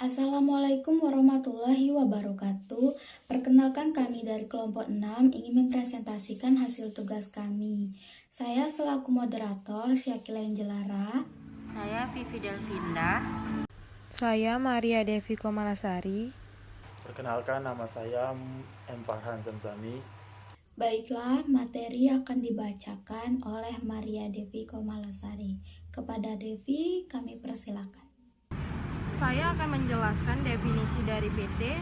Assalamualaikum warahmatullahi wabarakatuh. Perkenalkan kami dari kelompok 6 ingin mempresentasikan hasil tugas kami. Saya selaku moderator Syakila Jelara. Saya Vivi Delvinda. Saya Maria Devi Komalasari. Perkenalkan, nama saya M. Farhan Zamzami. Baiklah, materi akan dibacakan oleh Maria Devi Komalasari. Kepada Devi, kami persilakan. Saya akan menjelaskan definisi dari PT,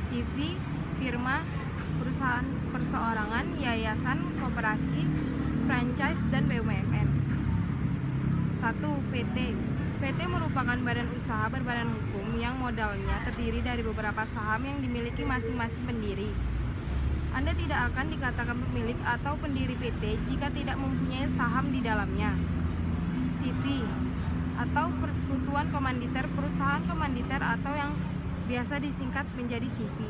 CV, firma, perusahaan perseorangan, yayasan, koperasi, franchise, dan BUMN. 1. PT. PT merupakan badan usaha berbadan hukum yang modalnya terdiri dari beberapa saham yang dimiliki masing-masing pendiri. Anda tidak akan dikatakan pemilik atau pendiri PT jika tidak mempunyai saham di dalamnya. CV atau persekutuan komanditer, perusahaan komanditer atau yang biasa disingkat menjadi CV,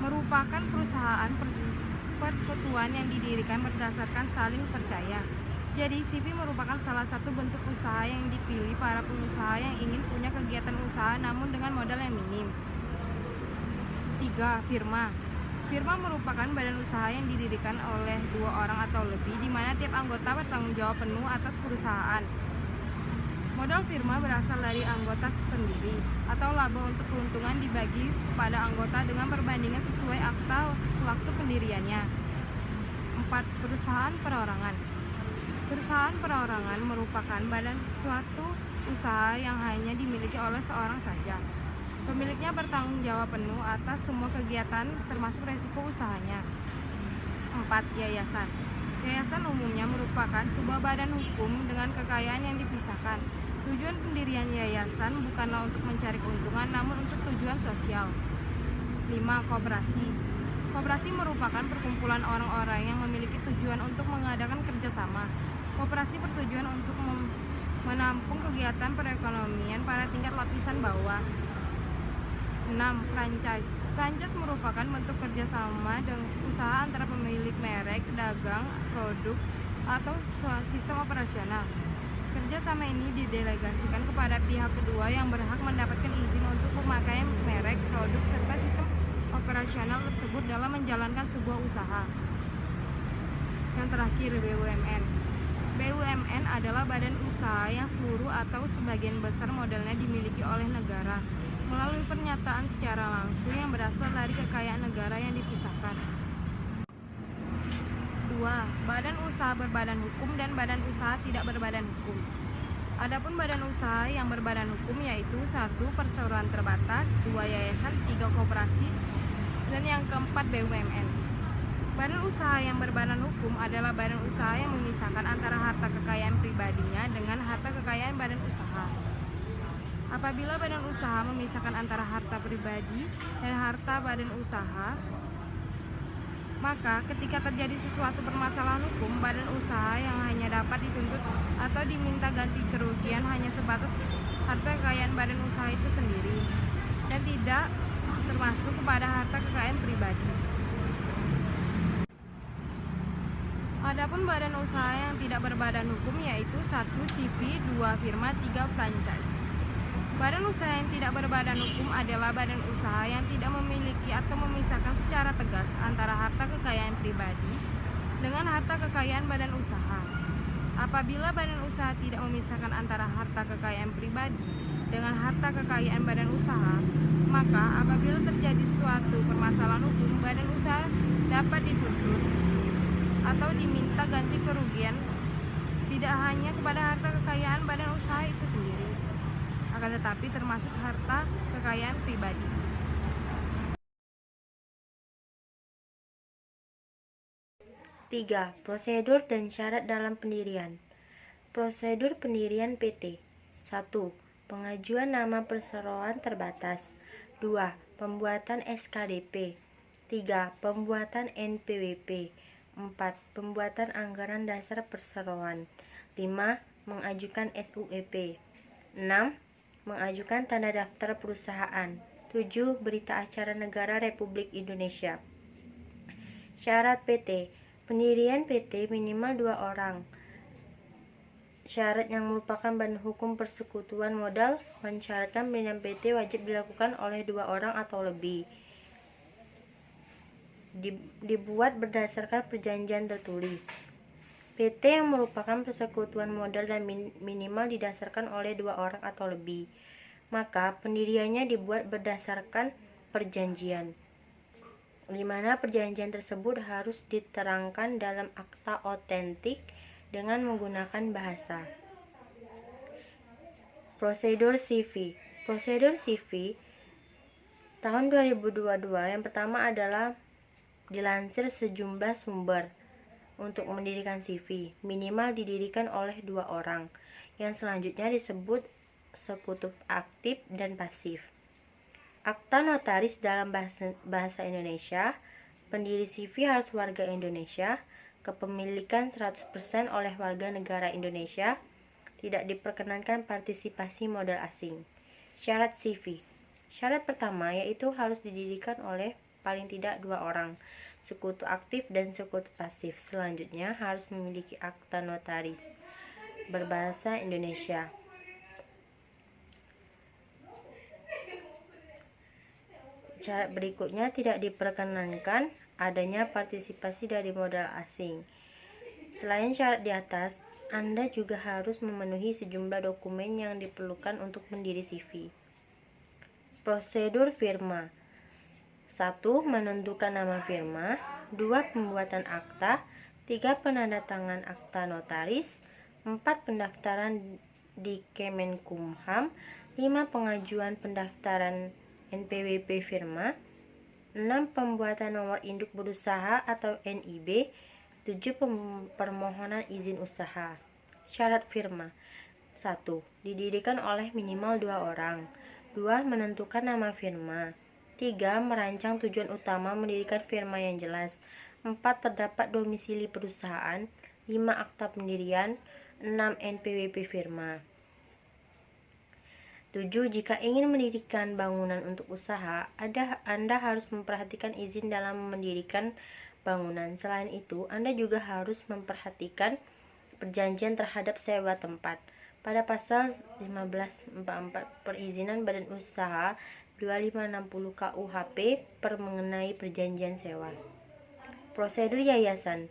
merupakan perusahaan persekutuan yang didirikan berdasarkan saling percaya. Jadi CV merupakan salah satu bentuk usaha yang dipilih para pengusaha yang ingin punya kegiatan usaha namun dengan modal yang minim. 3. Firma. Firma merupakan badan usaha yang didirikan oleh 2 orang atau lebih di mana tiap anggota bertanggung jawab penuh atas perusahaan. Modal firma berasal dari anggota sendiri atau laba untuk keuntungan dibagi kepada anggota dengan perbandingan sesuai akta sewaktu pendiriannya. 4. Perusahaan perorangan. Perusahaan perorangan merupakan badan suatu usaha yang hanya dimiliki oleh seorang saja. Pemiliknya bertanggung jawab penuh atas semua kegiatan termasuk resiko usahanya. 4. Yayasan. Yayasan umumnya merupakan sebuah badan hukum dengan kekayaan yang dipisahkan. Tujuan pendirian yayasan bukanlah untuk mencari keuntungan namun untuk tujuan sosial. 5. Koperasi. Koperasi merupakan perkumpulan orang-orang yang memiliki tujuan untuk mengadakan kerjasama. Koperasi bertujuan untuk menampung kegiatan perekonomian pada tingkat lapisan bawah. 6. Franchise. Franchise merupakan bentuk kerjasama dengan usaha antara pemilik merek, dagang, produk, atau sistem operasional. Kerjasama ini didelegasikan kepada pihak kedua yang berhak mendapatkan izin untuk pemakaian merek, produk, serta sistem operasional tersebut dalam menjalankan sebuah usaha. Yang terakhir, BUMN. BUMN adalah badan usaha yang seluruh atau sebagian besar modalnya dimiliki oleh negara melalui pernyataan secara langsung yang berasal dari kekayaan negara yang dipisahkan. 2. Badan usaha berbadan hukum dan badan usaha tidak berbadan hukum. Adapun badan usaha yang berbadan hukum yaitu 1. Perseroan terbatas, 2. Yayasan, 3. Koperasi, dan yang keempat BUMN. Badan usaha yang berbadan hukum adalah badan usaha yang memisahkan antara harta kekayaan pribadinya dengan harta kekayaan badan usaha. Apabila badan usaha memisahkan antara harta pribadi dan harta badan usaha, maka ketika terjadi sesuatu permasalahan hukum, badan usaha yang hanya dapat dituntut atau diminta ganti kerugian hanya sebatas harta kekayaan badan usaha itu sendiri dan tidak termasuk kepada harta kekayaan pribadi. Adapun badan usaha yang tidak berbadan hukum yaitu 1. CV, 2. Firma, 3. Franchise. Badan usaha yang tidak berbadan hukum adalah badan usaha yang tidak memiliki atau memisahkan secara tegas antara harta kekayaan pribadi dengan harta kekayaan badan usaha. Apabila badan usaha tidak memisahkan antara harta kekayaan pribadi dengan harta kekayaan badan usaha, maka apabila terjadi suatu permasalahan hukum, badan usaha dapat dituntut atau diminta ganti kerugian tidak hanya kepada harta kekayaan badan usaha itu sendiri, akan tetapi termasuk harta kekayaan pribadi. Tiga. Prosedur dan syarat dalam pendirian. Prosedur pendirian PT. 1. Pengajuan nama perseroan terbatas. 2. Pembuatan SKDP. 3. Pembuatan NPWP. 4. Pembuatan anggaran dasar perseroan. 5. Mengajukan SUEP. 6. Mengajukan tanda daftar perusahaan. 7. Berita acara negara Republik Indonesia. Syarat PT. Pendirian PT minimal 2 orang. syarat yang merupakan badan hukum persekutuan modal mensyaratkan pendirian PT wajib dilakukan oleh 2 orang atau lebih. Dibuat berdasarkan perjanjian tertulis. PT yang merupakan persekutuan modal dan minimal didasarkan oleh 2 orang atau lebih, maka pendiriannya dibuat berdasarkan perjanjian, di mana perjanjian tersebut harus diterangkan dalam akta otentik dengan menggunakan bahasa. Prosedur CV. Prosedur CV tahun 2022 yang pertama adalah dilansir sejumlah sumber. Untuk mendirikan CV, minimal didirikan oleh 2 orang. Yang selanjutnya disebut sekutu aktif dan pasif. Akta notaris dalam bahasa Indonesia, pendiri CV harus warga Indonesia, kepemilikan 100% oleh warga negara Indonesia, tidak diperkenankan partisipasi modal asing. Syarat CV. Syarat pertama yaitu harus didirikan oleh paling tidak 2 orang, sekutu aktif dan sekutu pasif. Selanjutnya harus memiliki akta notaris berbahasa Indonesia. Syarat berikutnya tidak diperkenankan adanya partisipasi dari modal asing. Selain syarat di atas, Anda juga harus memenuhi sejumlah dokumen yang diperlukan untuk mendiri CV. Prosedur firma. 1. Menentukan nama firma. 2. Pembuatan akta. 3. Penandatangan akta notaris. 4. Pendaftaran di Kemenkumham. 5. Pengajuan pendaftaran NPWP firma. 6. Pembuatan nomor induk berusaha atau NIB. 7. Permohonan izin usaha. Syarat firma. 1. Didirikan oleh minimal 2 orang. 2. Menentukan nama firma. 3. Merancang tujuan utama mendirikan firma yang jelas. 4. Terdapat domisili perusahaan. 5. Akta pendirian. 6. NPWP firma. 7. Jika ingin mendirikan bangunan untuk usaha, Anda harus memperhatikan izin dalam mendirikan bangunan. Selain itu, Anda juga harus memperhatikan perjanjian terhadap sewa tempat. Pada pasal 1544 perizinan badan usaha 2560 KUHP mengenai perjanjian sewa. Prosedur yayasan.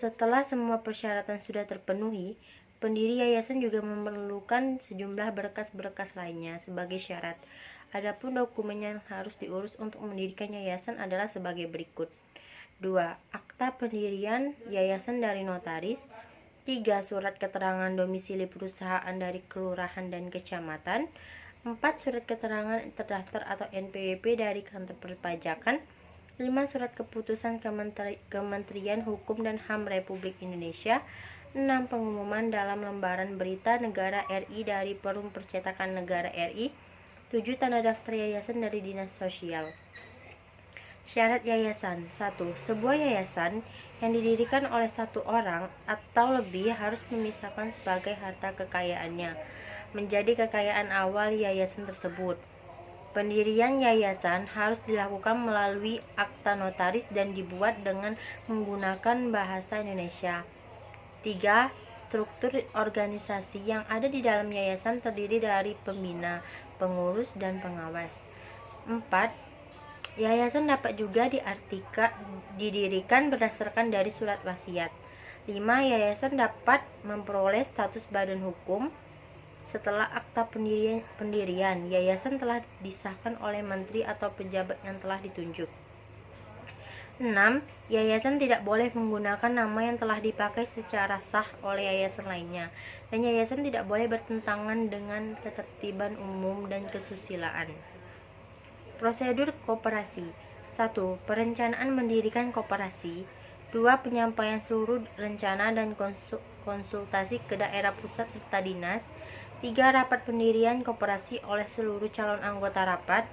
Setelah semua persyaratan sudah terpenuhi, pendiri yayasan juga memerlukan sejumlah berkas-berkas lainnya sebagai syarat. Adapun dokumen yang harus diurus untuk mendirikan yayasan adalah sebagai berikut. 2. Akta pendirian yayasan dari notaris. 3. Surat keterangan domisili perusahaan dari kelurahan dan kecamatan. 4. Surat keterangan terdaftar atau NPWP dari kantor perpajakan. 5. Surat keputusan Kementerian Hukum dan HAM Republik Indonesia. 6. Pengumuman dalam lembaran berita negara RI dari Perum Percetakan Negara RI. 7. Tanda daftar yayasan dari Dinas Sosial. Syarat yayasan. 1. Sebuah yayasan yang didirikan oleh 1 orang atau lebih harus memisahkan sebagai harta kekayaannya menjadi kekayaan awal yayasan tersebut. Pendirian yayasan harus dilakukan melalui akta notaris dan dibuat dengan menggunakan bahasa Indonesia. 3. Struktur organisasi yang ada di dalam yayasan terdiri dari pembina, pengurus, dan pengawas. 4. Yayasan dapat juga didirikan berdasarkan dari surat wasiat. 5. Yayasan dapat memperoleh status badan hukum setelah akta pendirian yayasan telah disahkan oleh menteri atau pejabat yang telah ditunjuk. 6. Yayasan tidak boleh menggunakan nama yang telah dipakai secara sah oleh yayasan lainnya, dan yayasan tidak boleh bertentangan dengan ketertiban umum dan kesusilaan. Prosedur koperasi. 1. Perencanaan mendirikan koperasi. 2. Penyampaian seluruh rencana dan konsultasi ke daerah pusat serta dinas. 3. Rapat pendirian koperasi oleh seluruh calon anggota rapat.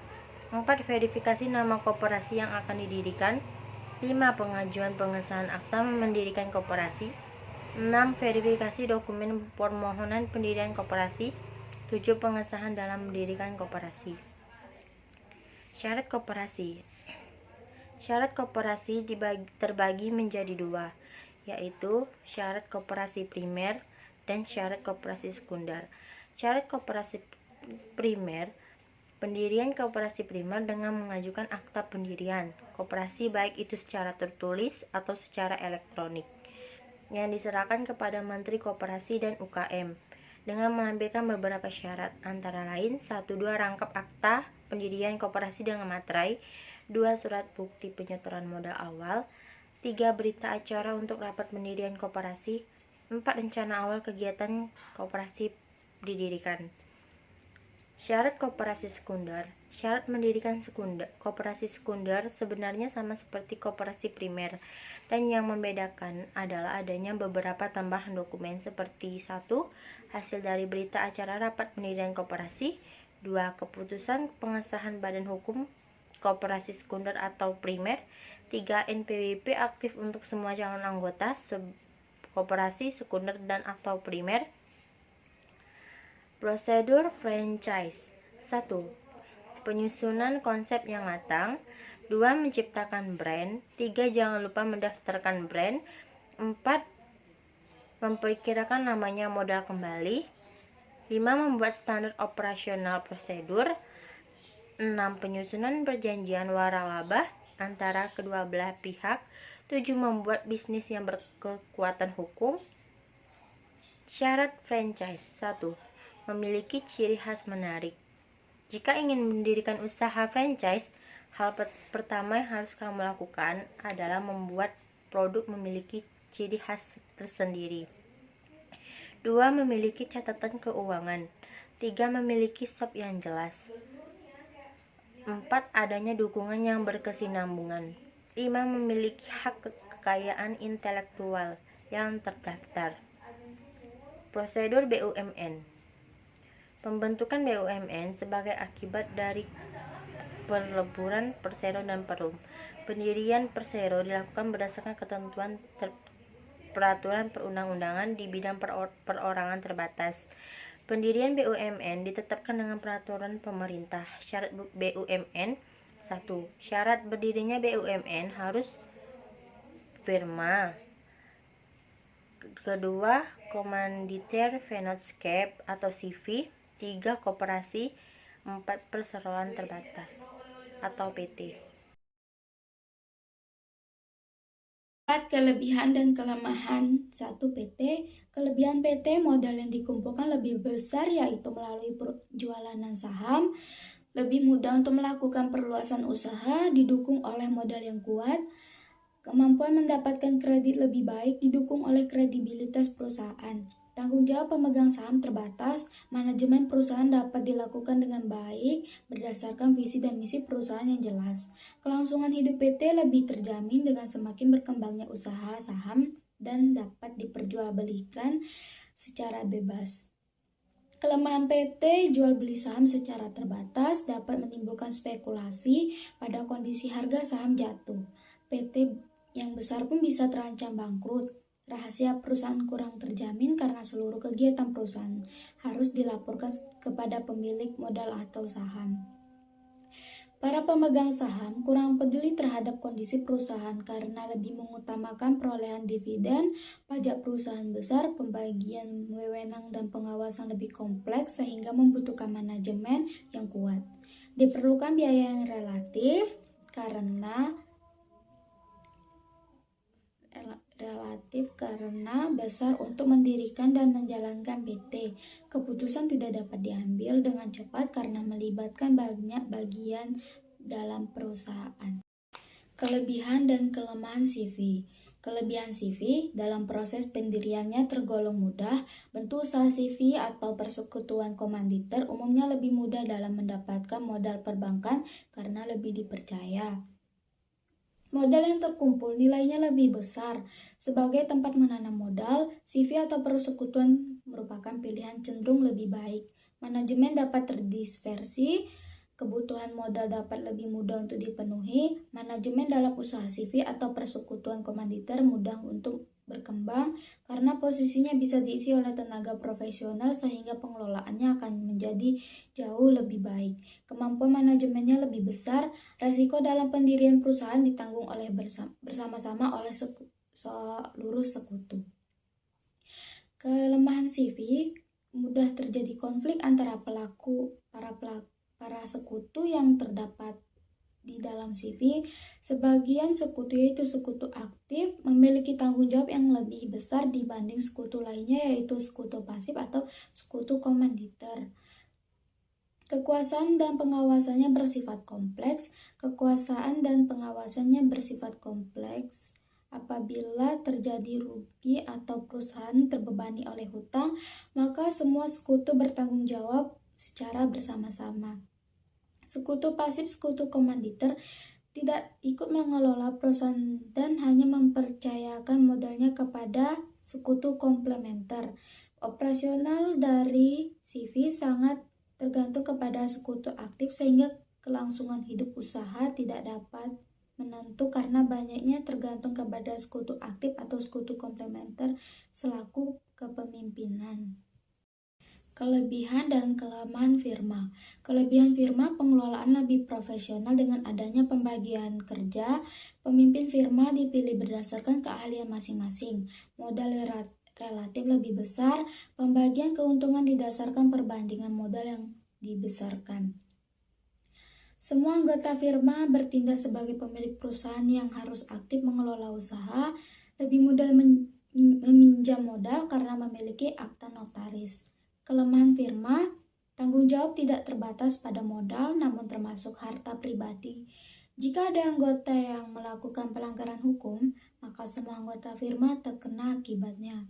4. Verifikasi nama koperasi yang akan didirikan. 5. Pengajuan pengesahan akta mendirikan koperasi. 6. Verifikasi dokumen permohonan pendirian koperasi. 7. Pengesahan dalam mendirikan koperasi. Syarat koperasi. Syarat koperasi terbagi menjadi 2, yaitu syarat koperasi primer dan syarat koperasi sekunder. Syarat koperasi primer: pendirian koperasi primer dengan mengajukan akta pendirian koperasi baik itu secara tertulis atau secara elektronik yang diserahkan kepada Menteri Koperasi dan UKM dengan melampirkan beberapa syarat, antara lain 1. 2 rangkap akta pendirian koperasi dengan materai, 2 surat bukti penyetoran modal awal, 3 berita acara untuk rapat pendirian koperasi, 4 rencana awal kegiatan koperasi didirikan. Syarat koperasi sekunder. Syarat mendirikan koperasi sekunder sebenarnya sama seperti koperasi primer, dan yang membedakan adalah adanya beberapa tambahan dokumen seperti 1. Hasil dari berita acara rapat pendirian koperasi, 2. Keputusan pengesahan badan hukum koperasi sekunder atau primer, 3. NPWP aktif untuk semua calon anggota koperasi sekunder dan atau primer. Prosedur franchise. 1. Penyusunan konsep yang matang. 2. Menciptakan brand. 3. Jangan lupa mendaftarkan brand. 4. Memperkirakan namanya modal kembali. 5. Membuat standar operasional prosedur. 6. Penyusunan perjanjian waralaba antara kedua belah pihak. 7. Membuat bisnis yang berkekuatan hukum. Syarat franchise. 1. Memiliki ciri khas menarik. Jika ingin mendirikan usaha franchise, hal pertama yang harus kamu lakukan adalah membuat produk memiliki ciri khas tersendiri. 2. Memiliki catatan keuangan. 3. Memiliki shop yang jelas. 4. Adanya dukungan yang berkesinambungan. 5. Memiliki hak kekayaan intelektual yang terdaftar. Prosedur BUMN. Pembentukan BUMN sebagai akibat dari peleburan Persero dan Perum. Pendirian Persero dilakukan berdasarkan ketentuan peraturan perundang-undangan di bidang perorangan terbatas. Pendirian BUMN ditetapkan dengan peraturan pemerintah. Syarat BUMN. 1. Syarat berdirinya BUMN harus firma. Kedua, Komanditer Venotscape atau CV. 3. Koperasi. 4. Perseroan terbatas atau PT. 4. Kelebihan dan kelemahan 1. PT. Kelebihan PT, modal yang dikumpulkan lebih besar yaitu melalui perjualan saham, lebih mudah untuk melakukan perluasan usaha, didukung oleh modal yang kuat, kemampuan mendapatkan kredit lebih baik didukung oleh kredibilitas perusahaan. Tanggung jawab pemegang saham terbatas, manajemen perusahaan dapat dilakukan dengan baik berdasarkan visi dan misi perusahaan yang jelas. Kelangsungan hidup PT lebih terjamin dengan semakin berkembangnya usaha saham dan dapat diperjualbelikan secara bebas. Kelemahan PT, jual beli saham secara terbatas dapat menimbulkan spekulasi pada kondisi harga saham jatuh. PT yang besar pun bisa terancam bangkrut. Rahasia perusahaan kurang terjamin karena seluruh kegiatan perusahaan harus dilaporkan kepada pemilik modal atau saham. Para pemegang saham kurang peduli terhadap kondisi perusahaan karena lebih mengutamakan perolehan dividen, pajak perusahaan besar, pembagian wewenang dan pengawasan lebih kompleks sehingga membutuhkan manajemen yang kuat. Diperlukan biaya yang relatif karena besar untuk mendirikan dan menjalankan PT. Keputusan tidak dapat diambil dengan cepat karena melibatkan banyak bagian dalam perusahaan. Kelebihan dan kelemahan CV. Kelebihan CV, dalam proses pendiriannya tergolong mudah. Bentuk usaha CV atau persekutuan komanditer umumnya lebih mudah dalam mendapatkan modal perbankan karena lebih dipercaya. Modal yang terkumpul nilainya lebih besar. Sebagai tempat menanam modal, CV atau persekutuan merupakan pilihan cenderung lebih baik. Manajemen dapat terdispersi, kebutuhan modal dapat lebih mudah untuk dipenuhi. Manajemen dalam usaha CV atau persekutuan komanditer mudah untuk berkembang karena posisinya bisa diisi oleh tenaga profesional sehingga pengelolaannya akan menjadi jauh lebih baik. Kemampuan manajemennya lebih besar, resiko dalam pendirian perusahaan ditanggung oleh bersama-sama oleh seluruh sekutu. Kelemahan CV, mudah terjadi konflik antara para sekutu yang terdapat di dalam CV. Sebagian sekutu, yaitu sekutu aktif, memiliki tanggung jawab yang lebih besar dibanding sekutu lainnya, yaitu sekutu pasif atau sekutu komanditer. Kekuasaan dan pengawasannya bersifat kompleks. Apabila terjadi rugi atau perusahaan terbebani oleh hutang, maka semua sekutu bertanggung jawab secara bersama-sama. Sekutu pasif, sekutu komanditer, tidak ikut mengelola perusahaan dan hanya mempercayakan modalnya kepada sekutu komplementer. Operasional dari CV sangat tergantung kepada sekutu aktif, sehingga kelangsungan hidup usaha tidak dapat menentu karena banyaknya tergantung kepada sekutu aktif atau sekutu komplementer selaku kepemimpinan. Kelebihan dan kelemahan firma. Kelebihan firma, pengelolaan lebih profesional dengan adanya pembagian kerja. Pemimpin firma dipilih berdasarkan keahlian masing-masing. Modal relatif lebih besar. Pembagian keuntungan didasarkan perbandingan modal yang dibesarkan. Semua anggota firma bertindak sebagai pemilik perusahaan yang harus aktif mengelola usaha. Lebih mudah meminjam modal karena memiliki akta notaris. Kelemahan firma, tanggung jawab tidak terbatas pada modal, namun termasuk harta pribadi. Jika ada anggota yang melakukan pelanggaran hukum, maka semua anggota firma terkena akibatnya.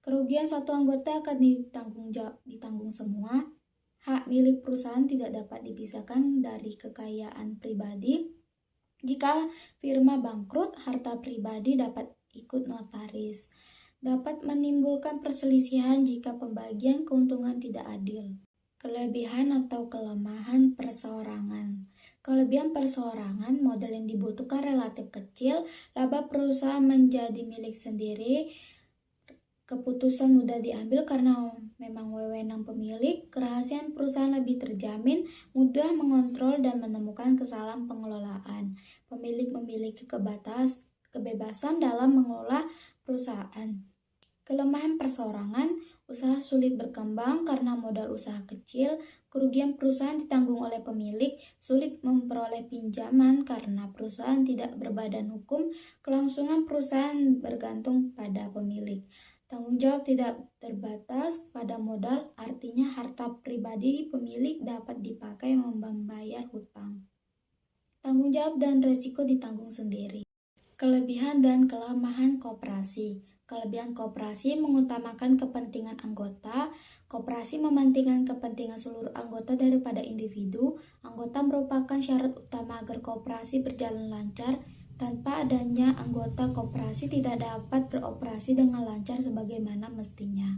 Kerugian satu anggota akan ditanggung semua. Hak milik perusahaan tidak dapat dipisahkan dari kekayaan pribadi. Jika firma bangkrut, harta pribadi dapat ikut notaris. Dapat menimbulkan perselisihan jika pembagian keuntungan tidak adil. Kelebihan atau kelemahan perseorangan. Kelebihan perseorangan, modal yang dibutuhkan relatif kecil, laba perusahaan menjadi milik sendiri, keputusan mudah diambil karena memang wewenang pemilik, kerahasiaan perusahaan lebih terjamin, mudah mengontrol dan menemukan kesalahan pengelolaan. Pemilik memiliki kebebasan dalam mengelola perusahaan. Kelemahan perseorangan, usaha sulit berkembang karena modal usaha kecil, kerugian perusahaan ditanggung oleh pemilik, sulit memperoleh pinjaman karena perusahaan tidak berbadan hukum, kelangsungan perusahaan bergantung pada pemilik. Tanggung jawab tidak terbatas pada modal, artinya harta pribadi pemilik dapat dipakai membayar hutang. Tanggung jawab dan risiko ditanggung sendiri. Kelebihan dan kelemahan koperasi. Kelebihan koperasi mengutamakan kepentingan anggota. Koperasi mementingkan kepentingan seluruh anggota daripada individu. Anggota merupakan syarat utama agar koperasi berjalan lancar. Tanpa adanya anggota, koperasi tidak dapat beroperasi dengan lancar sebagaimana mestinya.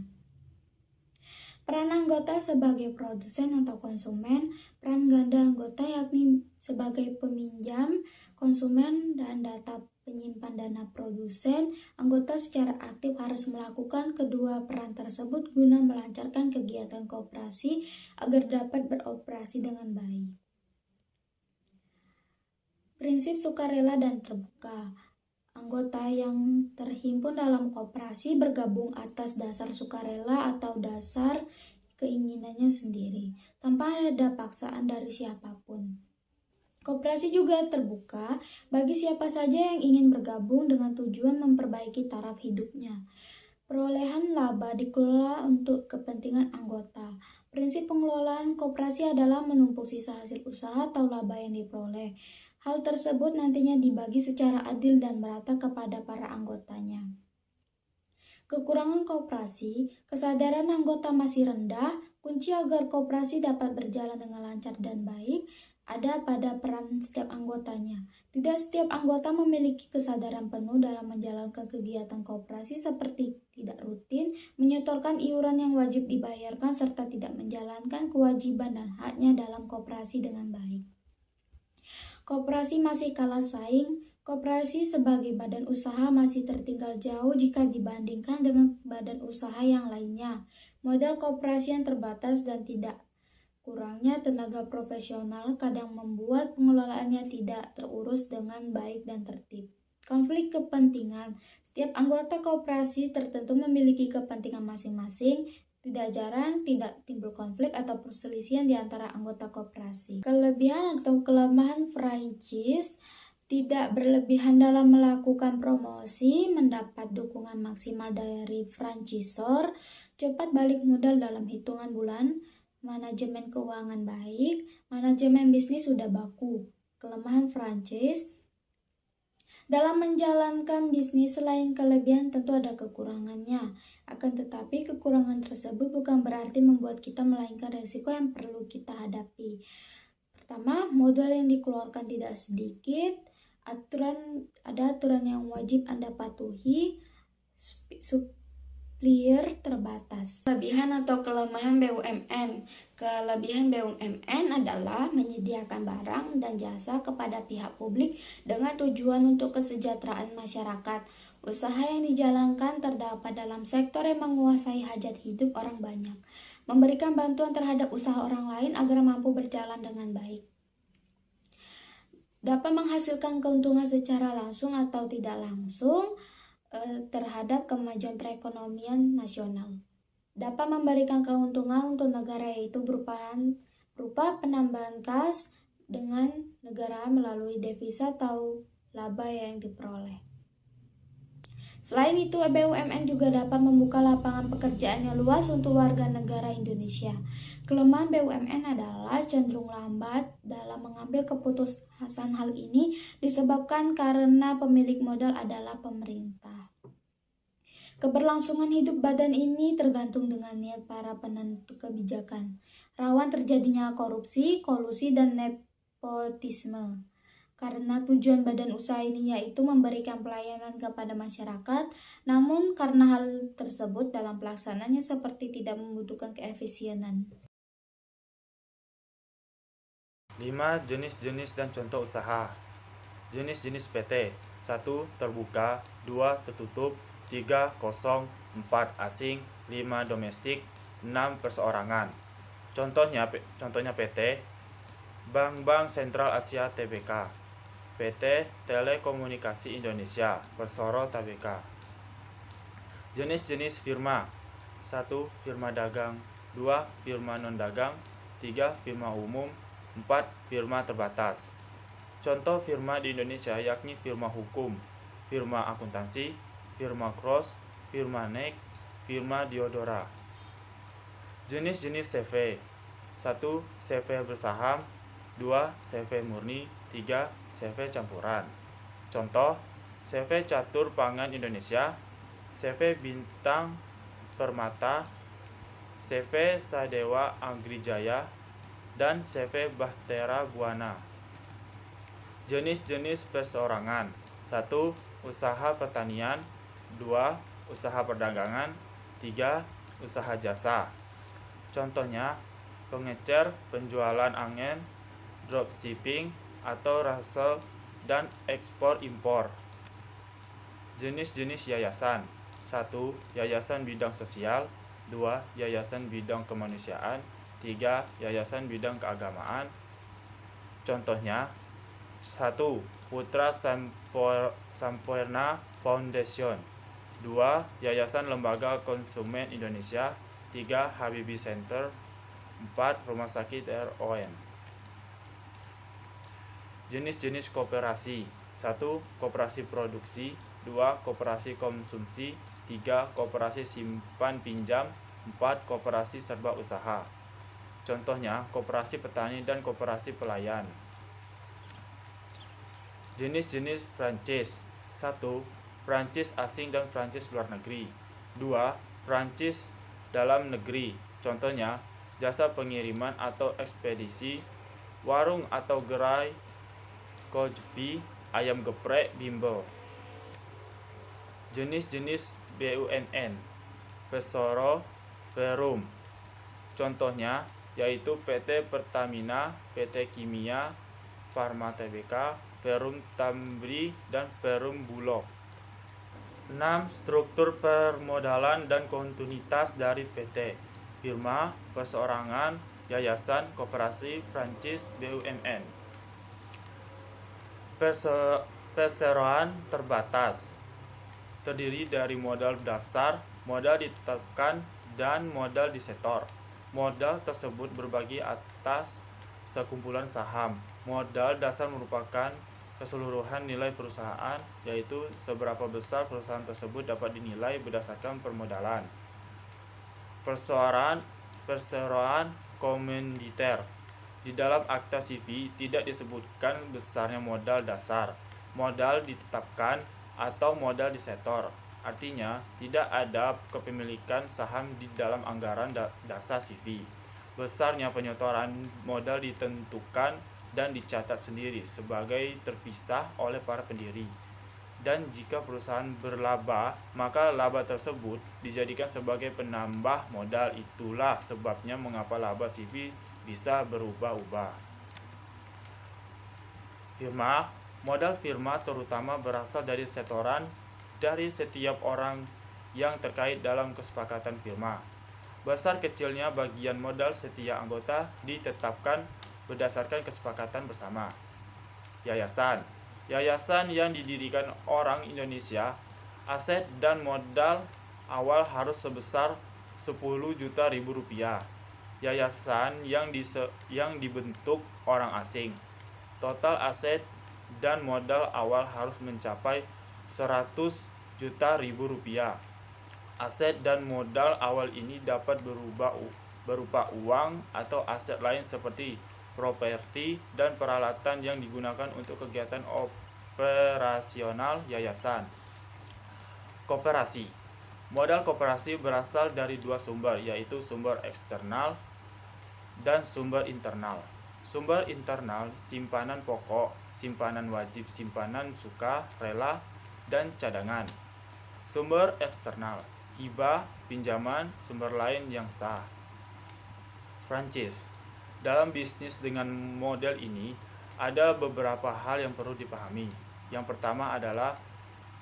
Peran anggota sebagai produsen atau konsumen. Peran ganda anggota yakni sebagai peminjam, konsumen, dan data penyimpan dana produsen. Anggota secara aktif harus melakukan kedua peran tersebut guna melancarkan kegiatan koperasi agar dapat beroperasi dengan baik. Prinsip sukarela dan terbuka. Anggota yang terhimpun dalam koperasi bergabung atas dasar sukarela atau dasar keinginannya sendiri, tanpa ada paksaan dari siapapun. Koperasi juga terbuka bagi siapa saja yang ingin bergabung dengan tujuan memperbaiki taraf hidupnya. Perolehan laba dikelola untuk kepentingan anggota. Prinsip pengelolaan koperasi adalah menumpuk sisa hasil usaha atau laba yang diperoleh. Hal tersebut nantinya dibagi secara adil dan merata kepada para anggotanya. Kekurangan koperasi, kesadaran anggota masih rendah. Kunci agar koperasi dapat berjalan dengan lancar dan baik ada pada peran setiap anggotanya. Tidak setiap anggota memiliki kesadaran penuh dalam menjalankan kegiatan koperasi, seperti tidak rutin menyetorkan iuran yang wajib dibayarkan serta tidak menjalankan kewajiban dan haknya dalam koperasi dengan baik. Koperasi masih kalah saing. Koperasi sebagai badan usaha masih tertinggal jauh jika dibandingkan dengan badan usaha yang lainnya. Modal koperasi yang terbatas dan tidak kurangnya tenaga profesional kadang membuat pengelolaannya tidak terurus dengan baik dan tertib. Konflik kepentingan. Setiap anggota koperasi tertentu memiliki kepentingan masing-masing. Tidak jarang tidak timbul konflik atau perselisihan di antara anggota koperasi. Kelebihan atau kelemahan franchise: tidak berlebihan dalam melakukan promosi, mendapat dukungan maksimal dari franchisor, cepat balik modal dalam hitungan bulan, manajemen keuangan baik, manajemen bisnis sudah baku. Kelemahan franchise: dalam menjalankan bisnis selain kelebihan tentu ada kekurangannya. Akan tetapi kekurangan tersebut bukan berarti membuat kita melainkan resiko yang perlu kita hadapi. Pertama, modal yang dikeluarkan tidak sedikit. Ada aturan yang wajib Anda patuhi. Supplier terbatas. Kelebihan atau kelemahan BUMN. Kelebihan BUMN adalah menyediakan barang dan jasa kepada pihak publik dengan tujuan untuk kesejahteraan masyarakat. Usaha yang dijalankan terdapat dalam sektor yang menguasai hajat hidup orang banyak. Memberikan bantuan terhadap usaha orang lain agar mampu berjalan dengan baik. Dapat menghasilkan keuntungan secara langsung atau tidak langsung terhadap kemajuan perekonomian nasional. Dapat memberikan keuntungan untuk negara, yaitu berupa penambahan kas dengan negara melalui devisa atau laba yang diperoleh. Selain itu, BUMN juga dapat membuka lapangan pekerjaan yang luas untuk warga negara Indonesia. Kelemahan BUMN adalah cenderung lambat dalam mengambil keputusan. Hal ini disebabkan karena pemilik modal adalah pemerintah. Keberlangsungan hidup badan ini tergantung dengan niat para penentu kebijakan. Rawan terjadinya korupsi, kolusi, dan nepotisme. Karena tujuan badan usaha ini yaitu memberikan pelayanan kepada masyarakat, namun karena hal tersebut dalam pelaksanaannya seperti tidak membutuhkan keefisienan. 5. Jenis-jenis dan contoh usaha. Jenis-jenis PT: 1. Terbuka, 2. Tertutup, 3. Kosong, 4. Asing, 5. Domestik, 6. Perseorangan. Contohnya PT: Bank Sentral Asia Tbk, PT Telekomunikasi Indonesia Persero Tbk. Jenis-jenis firma: 1. Firma dagang, 2. Firma non-dagang, 3. Firma umum, 4. Firma terbatas. Contoh firma di Indonesia yakni firma hukum, firma akuntansi, firma cross, firma nek, firma diodora. Jenis-jenis CV: 1. CV bersaham, 2. CV murni, 3. CV campuran. Contoh: CV Catur Pangan Indonesia, CV Bintang Permata, CV Sadewa Agrijaya, dan CV Bahtera Buana. Jenis-jenis perseorangan: 1. Usaha pertanian, 2. Usaha perdagangan, 3. Usaha jasa. Contohnya pengecer, penjualan angin, dropshipping atau resell dan ekspor-impor. Jenis-jenis yayasan: 1. Yayasan bidang sosial, 2. Yayasan bidang kemanusiaan, 3. Yayasan bidang keagamaan. Contohnya 1. Putra Sampurna Foundation, 2. Yayasan Lembaga Konsumen Indonesia, 3. Habibie Center, 4. Rumah Sakit RON. Jenis-jenis koperasi: 1. Koperasi produksi, 2. Koperasi konsumsi, 3. Koperasi simpan pinjam, 4. Koperasi serba usaha. Contohnya koperasi petani dan koperasi pelayan. Jenis-jenis franchise: 1. Franchise asing dan franchise luar negeri, 2. Franchise dalam negeri. Contohnya jasa pengiriman atau ekspedisi, warung atau gerai Kojpi, ayam geprek, bimbel. Jenis-jenis BUMN: Persero, Perum. Contohnya yaitu PT Pertamina, PT Kimia, Farma Tbk, Perum Tambri, dan Perum Bulog. 6. Struktur permodalan dan kontinuitas dari PT, firma, perseorangan, yayasan, koperasi, franchise, BUMN. Perseroan terbatas terdiri dari modal dasar, modal ditetapkan, dan modal disetor. Modal tersebut berbagi atas sekumpulan saham. Modal dasar merupakan keseluruhan nilai perusahaan, yaitu seberapa besar perusahaan tersebut dapat dinilai berdasarkan permodalan. Perseroan komanditer. Di dalam akta CV tidak disebutkan besarnya modal dasar, modal ditetapkan, atau modal disetor. Artinya, tidak ada kepemilikan saham di dalam anggaran dasar CV. Besarnya penyetoran modal ditentukan dan dicatat sendiri sebagai terpisah oleh para pendiri. Dan jika perusahaan berlaba, maka laba tersebut dijadikan sebagai penambah modal. Itulah sebabnya mengapa laba CV bisa berubah-ubah. Firma. Modal firma terutama berasal dari setoran dari setiap orang yang terkait dalam kesepakatan firma. Besar kecilnya bagian modal setiap anggota ditetapkan berdasarkan kesepakatan bersama. Yayasan. Yayasan yang didirikan orang Indonesia, aset dan modal awal harus sebesar 10 juta ribu rupiah. Yayasan yang dibentuk orang asing. Total aset dan modal awal harus mencapai 100 juta ribu rupiah. Aset dan modal awal ini dapat berupa uang atau aset lain seperti properti dan peralatan yang digunakan untuk kegiatan operasional yayasan. Koperasi. Modal koperasi berasal dari dua sumber, yaitu sumber eksternal dan sumber internal. Sumber internal, simpanan pokok, simpanan wajib, simpanan suka, rela, dan cadangan. Sumber eksternal, hibah, pinjaman, sumber lain yang sah. Franchise. Dalam bisnis dengan model ini, ada beberapa hal yang perlu dipahami. Yang pertama adalah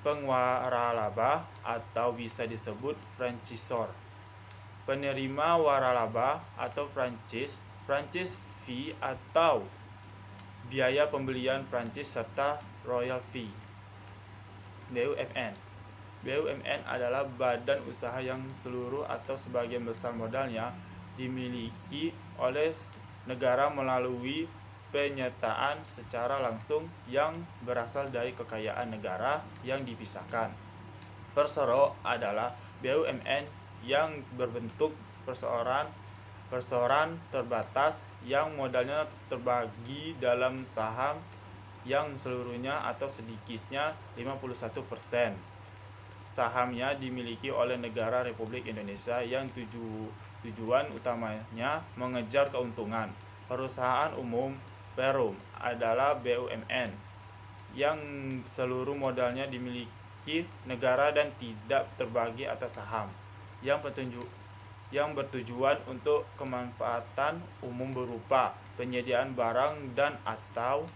pengeluaran atau bisa disebut franchisor. Penerima waralaba atau franchise fee atau biaya pembelian franchise serta royal fee. BUMN. BUMN adalah badan usaha yang seluruh atau sebagian besar modalnya dimiliki oleh negara melalui penyertaan secara langsung yang berasal dari kekayaan negara yang dipisahkan. Persero adalah BUMN yang berbentuk perseroan terbatas yang modalnya terbagi dalam saham yang seluruhnya atau sedikitnya 51%. Sahamnya dimiliki oleh negara Republik Indonesia yang tujuan utamanya mengejar keuntungan. Perusahaan umum Perum adalah BUMN yang seluruh modalnya dimiliki negara dan tidak terbagi atas saham yang bertujuan untuk kemanfaatan umum berupa penyediaan barang dan atau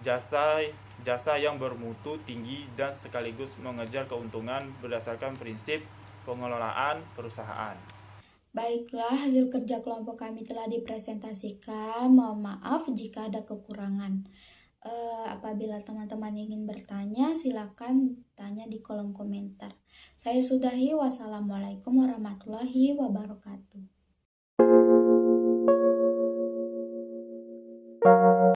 jasa yang bermutu tinggi dan sekaligus mengejar keuntungan berdasarkan prinsip pengelolaan perusahaan. Baiklah, hasil kerja kelompok kami telah dipresentasikan. Mohon maaf jika ada kekurangan. Apabila teman-teman ingin bertanya, silakan tanya di kolom komentar. Saya sudahi. Wassalamualaikum warahmatullahi wabarakatuh.